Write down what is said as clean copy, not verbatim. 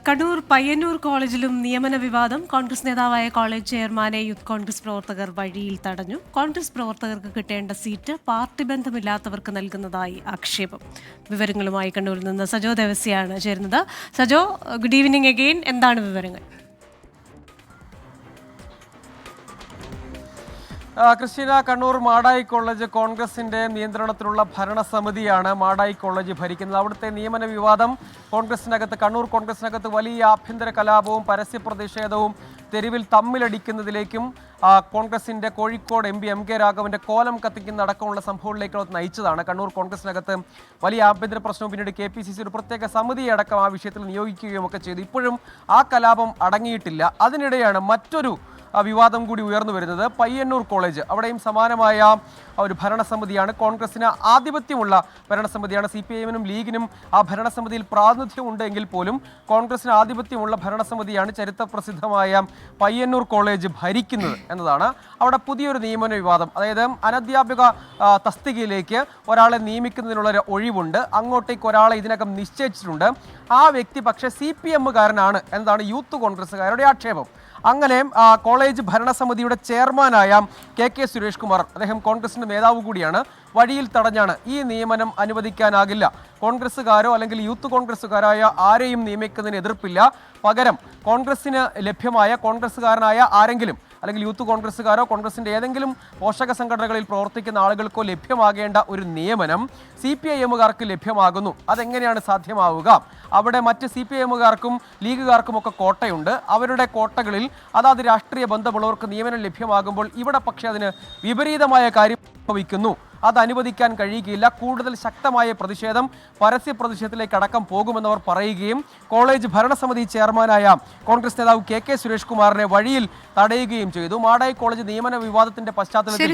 കണ്ണൂർ പയ്യന്നൂർ കോളേജിലും നിയമന വിവാദം. കോൺഗ്രസ് നേതാവായ കോളേജ് ചെയർമാനെ യൂത്ത് കോൺഗ്രസ് പ്രവർത്തകർ വഴിയിൽ തടഞ്ഞു. കോൺഗ്രസ് പ്രവർത്തകർക്ക് കിട്ടേണ്ട സീറ്റ് പാർട്ടി ബന്ധമില്ലാത്തവർക്ക് നൽകുന്നതായി ആക്ഷേപം. വിവരങ്ങളുമായി കണ്ണൂരിൽ നിന്ന് സജോ ദേവസ്യാണ് ചേരുന്നത്. Sajo, good evening again. എന്താണ് വിവരങ്ങൾ? ക്രിസ്റ്റീന, കണ്ണൂർ മാടായി കോളേജ് കോൺഗ്രസിന്റെ നിയന്ത്രണത്തിലുള്ള ഭരണസമിതിയാണ് മാടായി കോളേജ് ഭരിക്കുന്നത്. അവിടുത്തെ നിയമന വിവാദം കണ്ണൂർ കോൺഗ്രസിനകത്ത് വലിയ ആഭ്യന്തര കലാപവും പരസ്യ പ്രതിഷേധവും തെരുവിൽ തമ്മിലടിക്കുന്നതിലേക്കും കോൺഗ്രസിന്റെ കോഴിക്കോട് എം കെ രാഘവന്റെ കോലം കത്തിക്കുന്ന അടക്കമുള്ള സംഭവങ്ങളിലേക്ക് നയിച്ചതാണ്. കണ്ണൂർ കോൺഗ്രസിനകത്ത് വലിയ ആഭ്യന്തര പ്രശ്നവും പിന്നീട് KPCC ഒരു പ്രത്യേക സമിതിയെ അടക്കം ആ വിഷയത്തിൽ നിയോഗിക്കുകയും ഒക്കെ ചെയ്തു. ഇപ്പോഴും ആ കലാപം അടങ്ങിയിട്ടില്ല. അതിനിടെയാണ് മറ്റൊരു വിവാദം കൂടി ഉയർന്നു വരുന്നത്. പയ്യന്നൂർ കോളേജ്, അവിടെയും സമാനമായ ഒരു ഭരണസമിതിയാണ്. കോൺഗ്രസിന് ആധിപത്യമുള്ള ഭരണസമിതിയാണ്. CPIM-നും ലീഗിനും ആ ഭരണസമിതിയിൽ പ്രാതിനിധ്യമുണ്ട് എങ്കിൽ പോലും കോൺഗ്രസിന് ആധിപത്യമുള്ള ഭരണസമിതിയാണ് ചരിത്രപ്രസിദ്ധമായ പയ്യന്നൂർ കോളേജ് ഭരിക്കുന്നത് എന്നതാണ് അവിടെ പുതിയൊരു നിയമന വിവാദം. അതായത് അനധ്യാപക തസ്തികയിലേക്ക് ഒരാളെ നിയമിക്കുന്നതിനുള്ള ഒരു ഒഴിവുണ്ട്. അങ്ങോട്ടേക്ക് ഒരാളെ ഇതിനകം നിശ്ചയിച്ചിട്ടുണ്ട്. ആ വ്യക്തി പക്ഷേ CPM-കാരനാണ് എന്നതാണ് യൂത്ത് കോൺഗ്രസ്സുകാരുടെ ആക്ഷേപം. അങ്ങനെ കോളേജ് ഭരണസമിതിയുടെ ചെയർമാനായ KK സുരേഷ് കുമാർ, അദ്ദേഹം കോൺഗ്രസിന്റെ നേതാവ് കൂടിയാണ്, വഴിയിൽ തടഞ്ഞാണ് ഈ നിയമനം അനുവദിക്കാനാകില്ല, കോൺഗ്രസ്സുകാരോ അല്ലെങ്കിൽ യൂത്ത് കോൺഗ്രസ്സുകാരായ ആരെയും നിയമിക്കുന്നതിന് എതിർപ്പില്ല, പകരം കോൺഗ്രസിന് ലഭ്യമായ കോൺഗ്രസ്സുകാരനായ ആരെങ്കിലും അല്ലെങ്കിൽ യൂത്ത് കോൺഗ്രസ്സുകാരോ കോൺഗ്രസിൻ്റെ ഏതെങ്കിലും പോഷക സംഘടനകളിൽ പ്രവർത്തിക്കുന്ന ആളുകൾക്കോ ലഭ്യമാകേണ്ട ഒരു നിയമനം CPIM-കാർക്ക് ലഭ്യമാകുന്നു. അതെങ്ങനെയാണ് സാധ്യമാവുക? അവിടെ മറ്റ് CPIM-കാർക്കും ലീഗുകാർക്കുമൊക്കെ കോട്ടയുണ്ട്. അവരുടെ കോട്ടകളിൽ അതാത് രാഷ്ട്രീയ ബന്ധമുള്ളവർക്ക് നിയമനം ലഭ്യമാകുമ്പോൾ ഇവിടെ പക്ഷേ അതിന് വിപരീതമായ കാര്യം സംഭവിക്കുന്നു. അത് അനുവദിക്കാൻ കഴിയുകയില്ല. കൂടുതൽ ശക്തമായ പ്രതിഷേധം പരസ്യ പ്രതിഷേധത്തിലേക്ക് അടക്കം പോകുമെന്നവർ പറയുകയും കോളേജ് ഭരണസമിതി ചെയർമാനായ കോൺഗ്രസ് നേതാവ് KK സുരേഷ് കുമാറിനെ വഴിയിൽ തടയുകയും ചെയ്തു. മാടായി കോളേജ് നിയമന വിവാദത്തിന്റെ പശ്ചാത്തലത്തിൽ